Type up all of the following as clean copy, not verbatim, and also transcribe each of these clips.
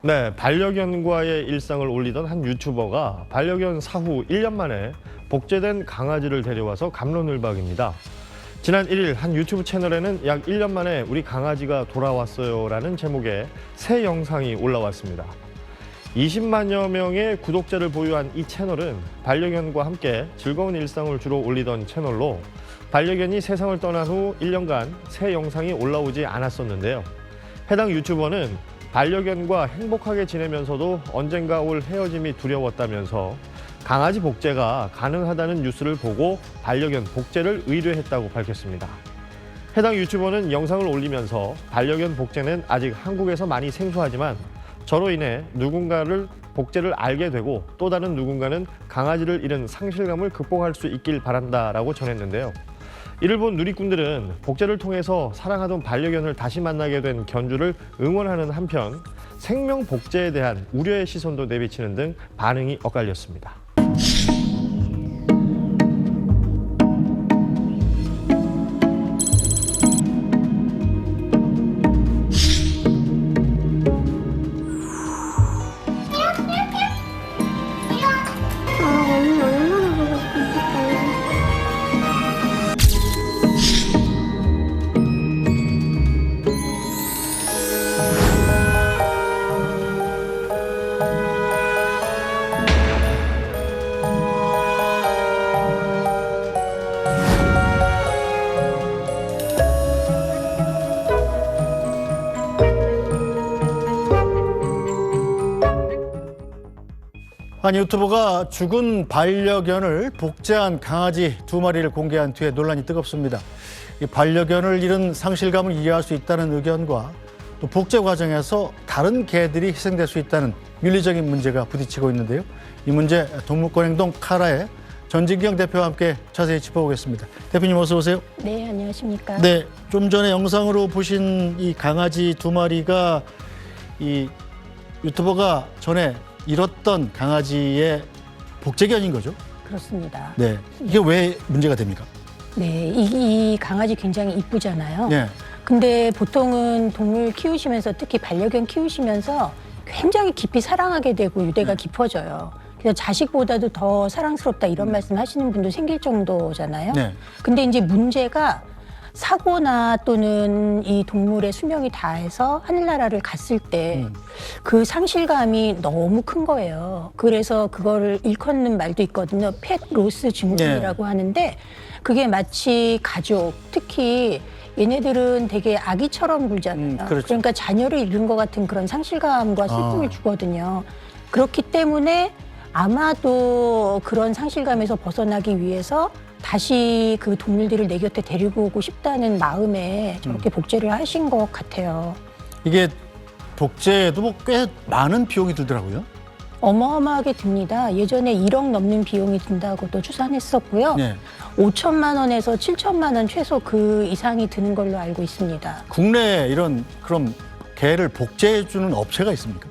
네, 반려견과의 일상을 올리던 한 유튜버가 반려견 사후 1년 만에 복제된 강아지를 데려와서 갑론을박입니다. 지난 1일 한 유튜브 채널에는 약 1년 만에 우리 강아지가 돌아왔어요 라는 제목의 새 영상이 올라왔습니다. 20만여 명의 구독자를 보유한 이 채널은 반려견과 함께 즐거운 일상을 주로 올리던 채널로 반려견이 세상을 떠난 후 1년간 새 영상이 올라오지 않았었는데요. 해당 유튜버는 반려견과 행복하게 지내면서도 언젠가 올 헤어짐이 두려웠다면서 강아지 복제가 가능하다는 뉴스를 보고 반려견 복제를 의뢰했다고 밝혔습니다. 해당 유튜버는 영상을 올리면서 반려견 복제는 아직 한국에서 많이 생소하지만 저로 인해 누군가를 복제를 알게 되고 또 다른 누군가는 강아지를 잃은 상실감을 극복할 수 있길 바란다라고 전했는데요. 이를 본 누리꾼들은 복제를 통해서 사랑하던 반려견을 다시 만나게 된 견주를 응원하는 한편 생명 복제에 대한 우려의 시선도 내비치는 등 반응이 엇갈렸습니다. 언니 얼마나 보고 싶었을까요? 한 유튜버가 죽은 반려견을 복제한 강아지 2마리를 공개한 뒤에 논란이 뜨겁습니다. 이 반려견을 잃은 상실감을 이해할 수 있다는 의견과 또 복제 과정에서 다른 개들이 희생될 수 있다는 윤리적인 문제가 부딪히고 있는데요. 이 문제 동물권행동 카라의 전진경 대표와 함께 자세히 짚어보겠습니다. 대표님 어서 오세요. 네, 안녕하십니까. 네, 좀 전에 영상으로 보신 이 강아지 2마리가 이 유튜버가 전에 잃었던 강아지의 복제견인 거죠? 그렇습니다. 네, 이게 왜 문제가 됩니까? 네, 이 강아지 굉장히 이쁘잖아요. 네, 근데 보통은 동물 키우시면서 특히 반려견 키우시면서 굉장히 깊이 사랑하게 되고 유대가 깊어져요. 그래서 자식보다도 더 사랑스럽다 이런 말씀 하시는 분도 생길 정도잖아요. 네. 근데 이제 문제가 사고나 또는 이 동물의 수명이 다해서 하늘나라를 갔을 때 그 상실감이 너무 큰 거예요. 그래서 그거를 일컫는 말도 있거든요. 펫 로스 증후군이라고 하는데 그게 마치 가족, 특히 얘네들은 되게 아기처럼 굴잖아요. 그렇죠. 그러니까 자녀를 잃은 것 같은 그런 상실감과 슬픔을 주거든요. 그렇기 때문에 아마도 그런 상실감에서 벗어나기 위해서 다시 그 동물들을 내 곁에 데리고 오고 싶다는 마음에 저렇게 복제를 하신 것 같아요. 이게 복제도 뭐 꽤 많은 비용이 들더라고요. 어마어마하게 듭니다. 예전에 1억 넘는 비용이 든다고도 추산했었고요. 네. 5천만 원에서 7천만 원 최소 그 이상이 드는 걸로 알고 있습니다. 국내에 이런 그럼 개를 복제해주는 업체가 있습니까?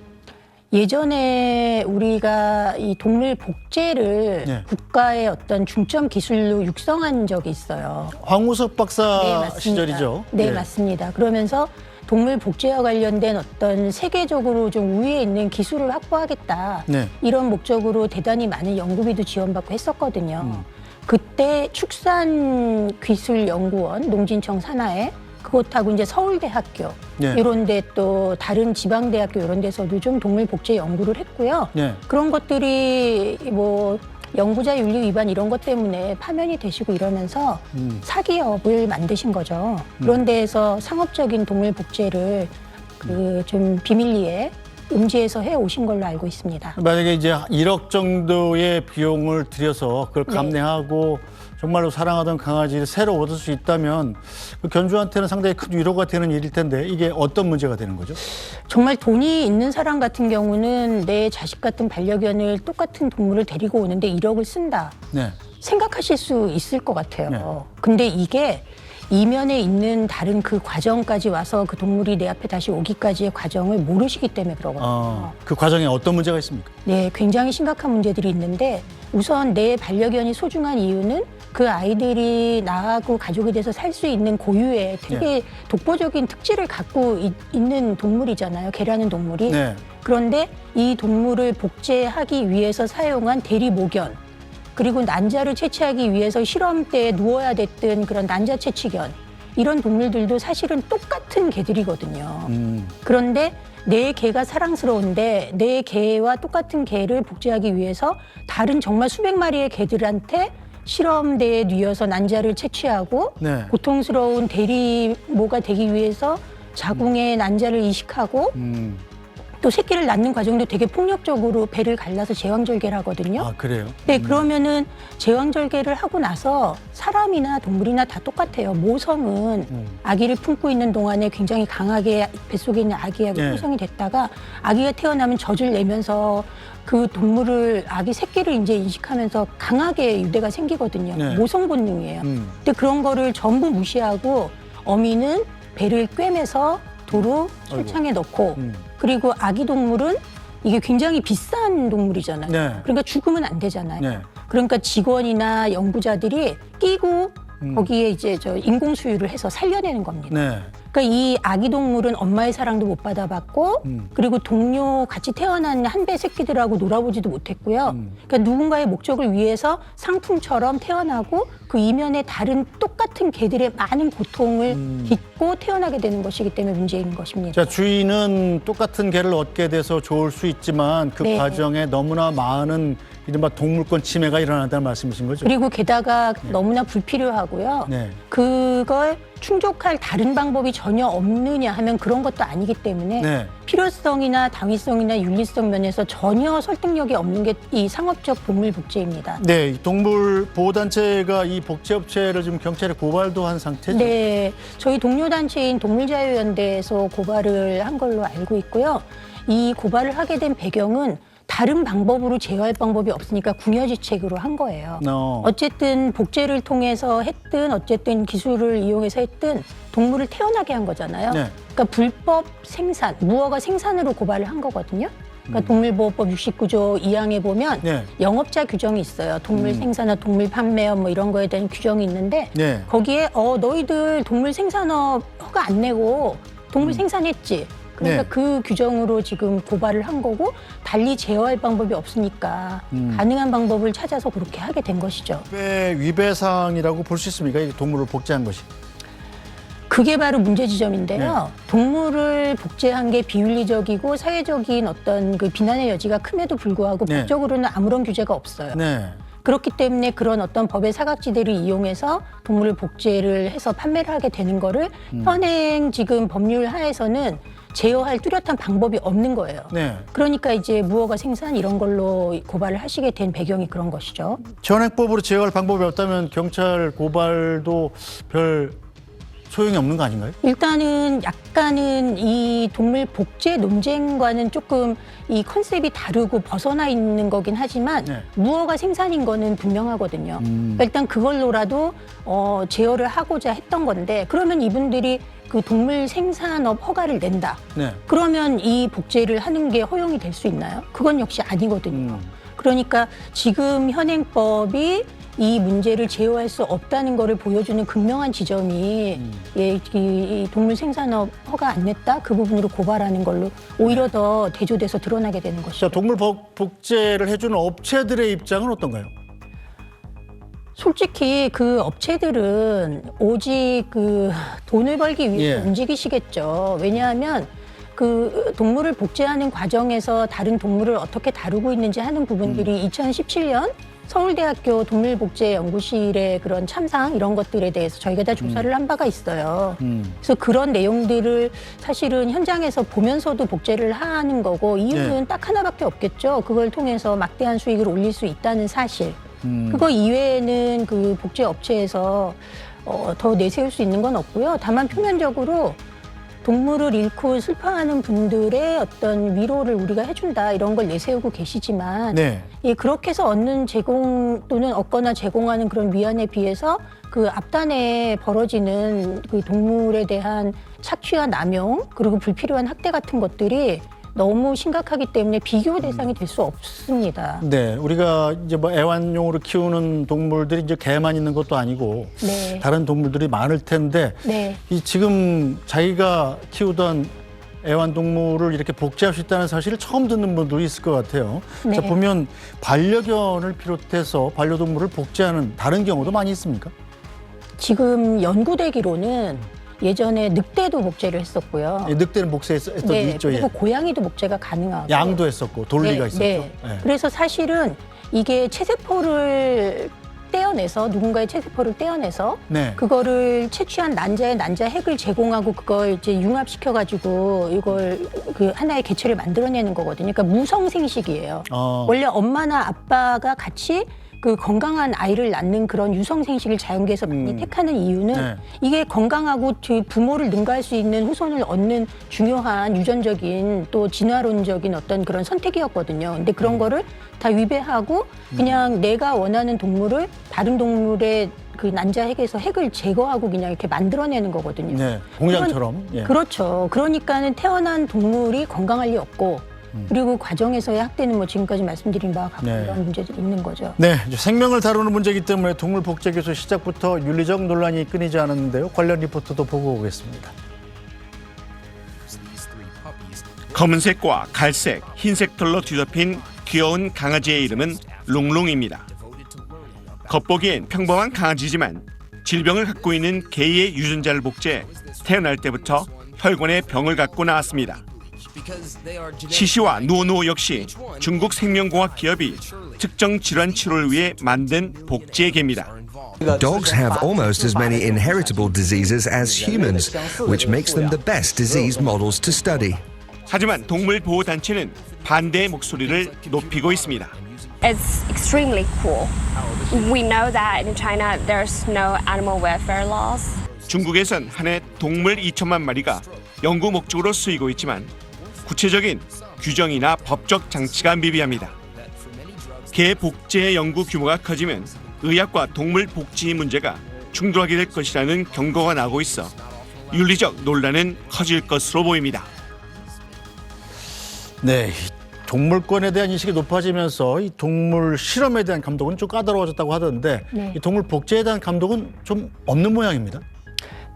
예전에 우리가 이 동물 복제를 네. 국가의 어떤 중점 기술로 육성한 적이 있어요. 황우석 박사 네, 맞습니다. 시절이죠. 네, 예. 맞습니다. 그러면서 동물 복제와 관련된 어떤 세계적으로 좀 우위에 있는 기술을 확보하겠다. 네. 이런 목적으로 대단히 많은 연구비도 지원받고 했었거든요. 그때 축산기술연구원, 농진청 산하에 그것하고 이제 서울대학교 네. 이런 데 또 다른 지방대학교 이런 데서도 좀 동물 복제 연구를 했고요. 네. 그런 것들이 뭐 연구자 윤리 위반 이런 것 때문에 파면이 되시고 이러면서 사기업을 만드신 거죠. 그런 데에서 상업적인 동물 복제를 그 좀 비밀리에 음지에서 해 오신 걸로 알고 있습니다. 만약에 이제 1억 정도의 비용을 들여서 그걸 네. 감내하고 정말로 사랑하던 강아지를 새로 얻을 수 있다면 그 견주한테는 상당히 큰 위로가 되는 일일 텐데 이게 어떤 문제가 되는 거죠? 정말 돈이 있는 사람 같은 경우는 내 자식 같은 반려견을 똑같은 동물을 데리고 오는데 1억을 쓴다. 네. 생각하실 수 있을 것 같아요. 네. 근데 이게 이면에 있는 다른 그 과정까지 와서 그 동물이 내 앞에 다시 오기까지의 과정을 모르시기 때문에 그러거든요. 그 과정에 어떤 문제가 있습니까? 네, 굉장히 심각한 문제들이 있는데 우선 내 반려견이 소중한 이유는 그 아이들이 나하고 가족이 돼서 살 수 있는 고유의 되게 독보적인 특질을 갖고 있는 동물이잖아요. 개라는 동물이. 네. 그런데 이 동물을 복제하기 위해서 사용한 대리 모견, 그리고 난자를 채취하기 위해서 실험대에 누워야 됐던 그런 난자 채취견, 이런 동물들도 사실은 똑같은 개들이거든요. 그런데 내 개가 사랑스러운데 내 개와 똑같은 개를 복제하기 위해서 다른 정말 수백 마리의 개들한테 실험대에 뉘어서 난자를 채취하고 네. 고통스러운 대리모가 되기 위해서 자궁에 난자를 이식하고 또 새끼를 낳는 과정도 되게 폭력적으로 배를 갈라서 제왕절개를 하거든요. 아, 그래요? 네, 그러면은 제왕절개를 하고 나서 사람이나 동물이나 다 똑같아요. 모성은 아기를 품고 있는 동안에 굉장히 강하게 뱃속에 있는 아기하고 네. 형성이 됐다가 아기가 태어나면 젖을 내면서 그 동물을 아기 새끼를 이제 인식하면서 강하게 유대가 생기거든요. 네. 모성 본능이에요. 근데 그런 거를 전부 무시하고 어미는 배를 꿰매서 도로 철창에 넣고 그리고 아기 동물은 이게 굉장히 비싼 동물이잖아요. 네. 그러니까 죽으면 안 되잖아요. 네. 그러니까 직원이나 연구자들이 끼고 거기에 이제 저 인공 수유를 해서 살려내는 겁니다. 네. 그러니까 이 아기 동물은 엄마의 사랑도 못 받아봤고 그리고 동료 같이 태어난 한배 새끼들하고 놀아보지도 못했고요. 그러니까 누군가의 목적을 위해서 상품처럼 태어나고 그 이면에 다른 똑같은 개들의 많은 고통을 딛고 태어나게 되는 것이기 때문에 문제인 것입니다. 자, 주인은 똑같은 개를 얻게 돼서 좋을 수 있지만 그 네. 과정에 너무나 많은 이른바 동물권 침해가 일어난다는 말씀이신 거죠? 그리고 게다가 너무나 불필요하고요. 네. 그걸 충족할 다른 방법이 전혀 없느냐 하면 그런 것도 아니기 때문에 네. 필요성이나 당위성이나 윤리성 면에서 전혀 설득력이 없는 게 이 상업적 동물 복제입니다. 네, 이 동물 보호단체가 이 복제업체를 지금 경찰에 고발도 한 상태죠? 네, 저희 동료 단체인 동물자유연대에서 고발을 한 걸로 알고 있고요. 이 고발을 하게 된 배경은 다른 방법으로 제어할 방법이 없으니까 궁여지책으로 한 거예요. 어쨌든 복제를 통해서 했든 어쨌든 기술을 이용해서 했든 동물을 태어나게 한 거잖아요. 네. 그러니까 불법 생산, 무허가 생산으로 고발을 한 거거든요. 그러니까 동물보호법 69조 2항에 보면 네. 영업자 규정이 있어요. 동물 생산업, 동물 판매업 뭐 이런 거에 대한 규정이 있는데 네. 거기에 너희들 동물 생산업 허가 안 내고 동물 생산했지. 그러니까 네. 그 규정으로 지금 고발을 한 거고 달리 제어할 방법이 없으니까 가능한 방법을 찾아서 그렇게 하게 된 것이죠. 위배 사항이라고 볼 수 있습니까? 이 동물을 복제한 것이. 그게 바로 문제 지점인데요. 네. 동물을 복제한 게 비윤리적이고 사회적인 어떤 그 비난의 여지가 큼에도 불구하고 네. 법적으로는 아무런 규제가 없어요. 네. 그렇기 때문에 그런 어떤 법의 사각지대를 이용해서 동물을 복제를 해서 판매를 하게 되는 거를 현행 지금 법률 하에서는 제어할 뚜렷한 방법이 없는 거예요. 네. 그러니까 이제 무허가 생산 이런 걸로 고발을 하시게 된 배경이 그런 것이죠. 현행법으로 제어할 방법이 없다면 경찰 고발도 별 소용이 없는 거 아닌가요? 일단은 약간은 이 동물 복제 논쟁과는 조금 이 컨셉이 다르고 벗어나 있는 거긴 하지만 네. 무허가 생산인 거는 분명하거든요. 그러니까 일단 그걸로라도 제어를 하고자 했던 건데 그러면 이분들이 그 동물 생산업 허가를 낸다. 네. 그러면 이 복제를 하는 게 허용이 될 수 있나요? 그건 역시 아니거든요. 그러니까 지금 현행법이 이 문제를 제어할 수 없다는 것을 보여주는 극명한 지점이 이 동물 생산업 허가 안 냈다 그 부분으로 고발하는 걸로 오히려 더 대조돼서 드러나게 되는 것이죠. 자, 동물 복제를 해주는 업체들의 입장은 어떤가요? 솔직히 그 업체들은 오직 그 돈을 벌기 위해서 예. 움직이시겠죠. 왜냐하면 그 동물을 복제하는 과정에서 다른 동물을 어떻게 다루고 있는지 하는 부분들이 2017년 서울대학교 동물복제연구실의 그런 참상 이런 것들에 대해서 저희가 다 조사를 한 바가 있어요. 그래서 그런 내용들을 사실은 현장에서 보면서도 복제를 하는 거고 이유는 네. 딱 하나밖에 없겠죠. 그걸 통해서 막대한 수익을 올릴 수 있다는 사실. 그거 이외에는 그 복제 업체에서 더 내세울 수 있는 건 없고요. 다만 표면적으로 동물을 잃고 슬퍼하는 분들의 어떤 위로를 우리가 해준다 이런 걸 내세우고 계시지만 네. 예, 그렇게 해서 얻는 제공 또는 얻거나 제공하는 그런 위안에 비해서 그 앞단에 벌어지는 그 동물에 대한 착취와 남용 그리고 불필요한 학대 같은 것들이 너무 심각하기 때문에 비교 대상이 될 수 없습니다. 네, 우리가 이제 뭐 애완용으로 키우는 동물들이 이제 개만 있는 것도 아니고 네. 다른 동물들이 많을 텐데 네. 이 지금 자기가 키우던 애완동물을 이렇게 복제할 수 있다는 사실을 처음 듣는 분들이 있을 것 같아요. 네. 자, 보면 반려견을 비롯해서 반려동물을 복제하는 다른 경우도 많이 있습니까? 지금 연구되기로는 예전에 늑대도 복제를 했었고요. 예, 늑대는 복제했던 게 네, 있죠. 예. 그리고 고양이도 복제가 가능하고. 양도 했었고 돌리가 네, 있었죠. 네. 예. 그래서 사실은 이게 체세포를 떼어내서 누군가의 체세포를 떼어내서 네. 그거를 채취한 난자의 난자 핵을 제공하고 그걸 이제 융합시켜 가지고 이걸 그 하나의 개체를 만들어내는 거거든요. 그러니까 무성생식이에요. 원래 엄마나 아빠가 같이 그 건강한 아이를 낳는 그런 유성생식을 자연계에서 많이 택하는 이유는 네. 이게 건강하고 그 부모를 능가할 수 있는 후손을 얻는 중요한 유전적인 또 진화론적인 어떤 그런 선택이었거든요. 근데 그런 거를 다 위배하고 그냥 내가 원하는 동물을 다른 동물의 그 난자 핵에서 핵을 제거하고 그냥 이렇게 만들어내는 거거든요. 네. 공장처럼. 예. 그렇죠. 그러니까는 태어난 동물이 건강할 리 없고 그리고 과정에서의 학대는 뭐 지금까지 말씀드린 바와 같은 네. 그런 문제들이 있는 거죠. 네, 이제 생명을 다루는 문제이기 때문에 동물 복제 기술 시작부터 윤리적 논란이 끊이지 않았는데요. 관련 리포트도 보고 오겠습니다. 검은색과 갈색, 흰색 털로 뒤덮인 귀여운 강아지의 이름은 룽룽입니다. 겉보기엔 평범한 강아지지만 질병을 갖고 있는 개의 유전자를 복제해 태어날 때부터 혈관에 병을 갖고 나왔습니다. 시시와 누오누오 역시 중국 생명공학 기업이 특정 질환 치료를 위해 만든 복제 개입니다. Dogs have almost as many inheritable diseases as humans, which makes them the best disease models to study. 하지만 동물 보호 단체는 반대의 목소리를 높이고 있습니다. It's extremely cruel. We know that in China there's no animal welfare laws. 중국에선 한 해 동물 2천만 마리가 연구 목적으로 쓰이고 있지만 구체적인 규정이나 법적 장치가 미비합니다. 개 복제의 연구 규모가 커지면 의학과 동물 복지 문제가 충돌하게 될 것이라는 경고가 나오고 있어 윤리적 논란은 커질 것으로 보입니다. 네, 이 동물권에 대한 인식이 높아지면서 이 동물 실험에 대한 감독은 좀 까다로워졌다고 하던데 네. 이 동물 복제에 대한 감독은 좀 없는 모양입니다.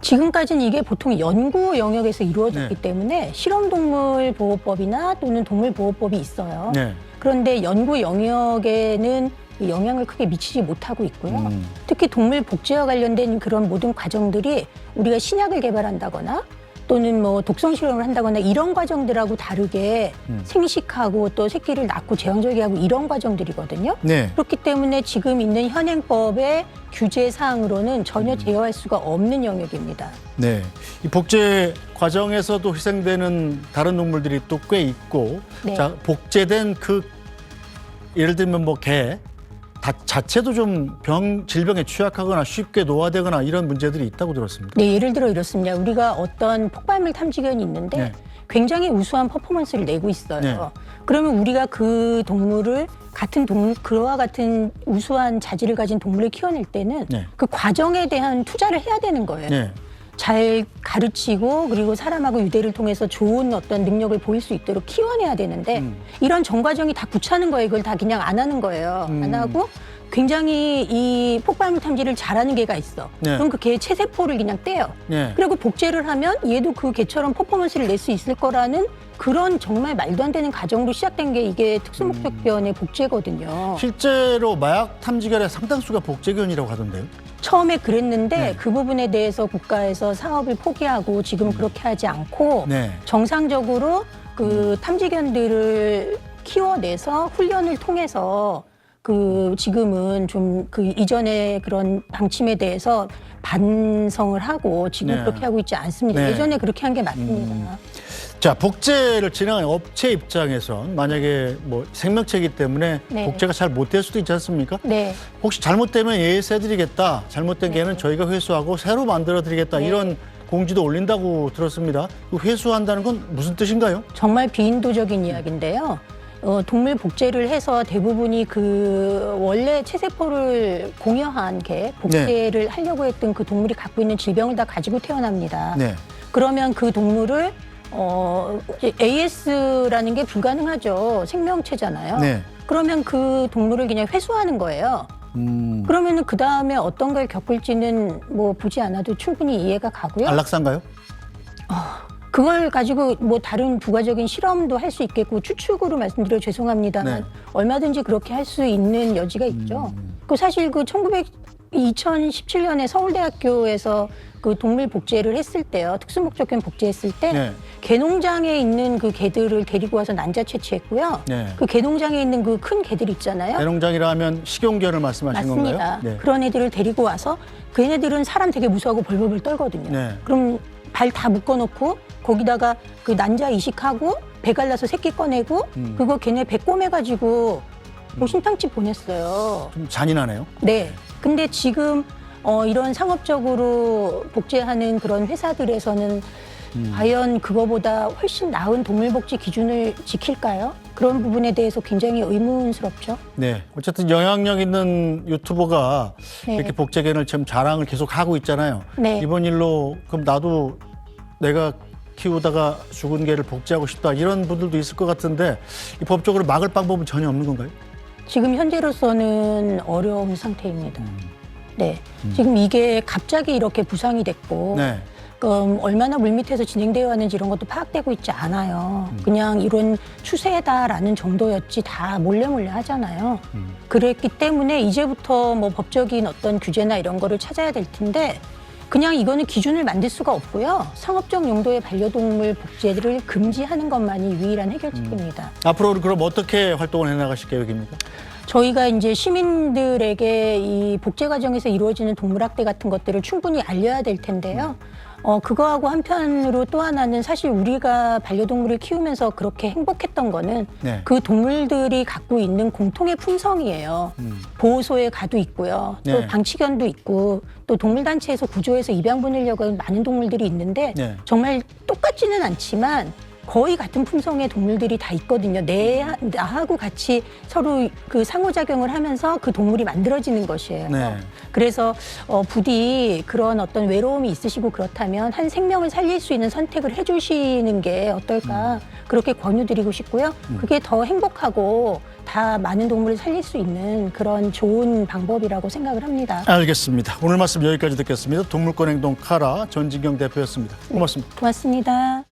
지금까지는 이게 보통 연구 영역에서 이루어졌기 네. 때문에 실험동물 보호법이나 또는 동물보호법이 있어요. 네. 그런데 연구 영역에는 영향을 크게 미치지 못하고 있고요. 특히 동물 복제와 관련된 그런 모든 과정들이 우리가 신약을 개발한다거나 또는 뭐 독성 실험을 한다거나 이런 과정들하고 다르게 생식하고 또 새끼를 낳고 제왕절개 하고 이런 과정들이거든요. 네. 그렇기 때문에 지금 있는 현행법의 규제 사항으로는 전혀 제어할 수가 없는 영역입니다. 네. 이 복제 과정에서도 희생되는 다른 동물들이 또 꽤 있고 네. 자, 복제된 그 예를 들면 뭐 개 자체도 좀 질병에 취약하거나 쉽게 노화되거나 이런 문제들이 있다고 들었습니다. 네, 예를 들어 이렇습니다. 우리가 어떤 폭발물 탐지견이 있는데 네. 굉장히 우수한 퍼포먼스를 내고 있어요. 네. 그러면 우리가 그 동물을 그와 같은 우수한 자질을 가진 동물을 키워낼 때는 네. 그 과정에 대한 투자를 해야 되는 거예요. 네. 잘 가르치고 그리고 사람하고 유대를 통해서 좋은 어떤 능력을 보일 수 있도록 키워내야 되는데 이런 전 과정이 다 귀찮은 거예요. 이걸 다 그냥 안 하는 거예요. 안 하고 굉장히 이 폭발물 탐지를 잘하는 개가 있어. 네. 그럼 그 개의 체세포를 그냥 떼요. 네. 그리고 복제를 하면 얘도 그 개처럼 퍼포먼스를 낼 수 있을 거라는 그런 정말 말도 안 되는 가정으로 시작된 게 이게 특수목적견의 복제거든요. 실제로 마약 탐지견의 상당수가 복제견이라고 하던데요. 처음에 그랬는데 네. 그 부분에 대해서 국가에서 사업을 포기하고 지금은 그렇게 하지 않고 네. 정상적으로 그 탐지견들을 키워내서 훈련을 통해서 그 지금은 좀 그 이전의 그런 방침에 대해서 반성을 하고 지금 네. 그렇게 하고 있지 않습니다. 네. 예전에 그렇게 한 게 맞습니다. 자, 복제를 진행하는 업체 입장에선 만약에 뭐 생명체이기 때문에 네. 복제가 잘 못 될 수도 있지 않습니까? 네. 혹시 잘못되면 예세드리겠다. 잘못된 개는 저희가 회수하고 새로 만들어드리겠다. 네. 이런 공지도 올린다고 들었습니다. 그 회수한다는 건 무슨 뜻인가요? 정말 비인도적인 이야기인데요. 동물 복제를 해서 대부분이 그 원래 체세포를 공여한 개, 복제를 하려고 했던 그 동물이 갖고 있는 질병을 다 가지고 태어납니다. 네. 그러면 그 동물을 AS라는 게 불가능하죠. 생명체잖아요. 네. 그러면 그 동물을 그냥 회수하는 거예요. 그러면은 그 다음에 어떤 걸 겪을지는 뭐 보지 않아도 충분히 이해가 가고요. 안락사인가요? 그걸 가지고 뭐 다른 부가적인 실험도 할 수 있겠고 추측으로 말씀드려 죄송합니다만 네. 얼마든지 그렇게 할 수 있는 여지가 있죠. 그 사실 그 2017년에 서울대학교에서 그 동물 복제를 했을 때요. 특수목적견 복제했을 때 네. 개농장에 있는 그 개들을 데리고 와서 난자 채취했고요. 네. 그 개농장에 있는 그 큰 개들 있잖아요. 대농장이라 하면 식용견을 말씀하신 맞습니다. 건가요? 네. 그런 애들을 데리고 와서 그 애네들은 사람 되게 무서워하고 벌벌벌 떨거든요. 네. 그럼 발 다 묶어놓고 거기다가 그 난자 이식하고 배 갈라서 새끼 꺼내고 그거 걔네 배 꼬매가지고 오신탕집 보냈어요. 좀 잔인하네요. 네. 근데 지금 이런 상업적으로 복제하는 그런 회사들에서는 과연 그거보다 훨씬 나은 동물복지 기준을 지킬까요? 그런 부분에 대해서 굉장히 의문스럽죠. 네. 어쨌든 영향력 있는 유튜버가 네. 이렇게 복제견을 지금 자랑을 계속 하고 있잖아요. 네. 이번 일로 그럼 나도 내가 키우다가 죽은 개를 복제하고 싶다 이런 분들도 있을 것 같은데 이 법적으로 막을 방법은 전혀 없는 건가요? 지금 현재로서는 어려운 상태입니다. 네. 지금 이게 갑자기 이렇게 부상이 됐고 네. 얼마나 물밑에서 진행되어 왔는지 이런 것도 파악되고 있지 않아요. 그냥 이런 추세다라는 정도였지 다 몰래 하잖아요. 그랬기 때문에 이제부터 뭐 법적인 어떤 규제나 이런 거를 찾아야 될 텐데 그냥 이거는 기준을 만들 수가 없고요. 상업적 용도의 반려동물 복제를 금지하는 것만이 유일한 해결책입니다. 앞으로 그럼 어떻게 활동을 해나가실 계획입니까? 저희가 이제 시민들에게 이 복제 과정에서 이루어지는 동물학대 같은 것들을 충분히 알려야 될 텐데요. 그거하고 한편으로 또 하나는 사실 우리가 반려동물을 키우면서 그렇게 행복했던 거는 네. 그 동물들이 갖고 있는 공통의 품성이에요. 보호소에 가도 있고요. 또 네. 방치견도 있고 또 동물단체에서 구조해서 입양 보내려고 하는 많은 동물들이 있는데 네. 정말 똑같지는 않지만 거의 같은 품성의 동물들이 다 있거든요. 나하고 같이 서로 그 상호작용을 하면서 그 동물이 만들어지는 것이에요. 네. 그래서 부디 그런 어떤 외로움이 있으시고 그렇다면 한 생명을 살릴 수 있는 선택을 해주시는 게 어떨까 그렇게 권유드리고 싶고요. 그게 더 행복하고 다 많은 동물을 살릴 수 있는 그런 좋은 방법이라고 생각을 합니다. 알겠습니다. 오늘 말씀 여기까지 듣겠습니다. 동물권행동 카라 전진경 대표였습니다. 고맙습니다. 고맙습니다.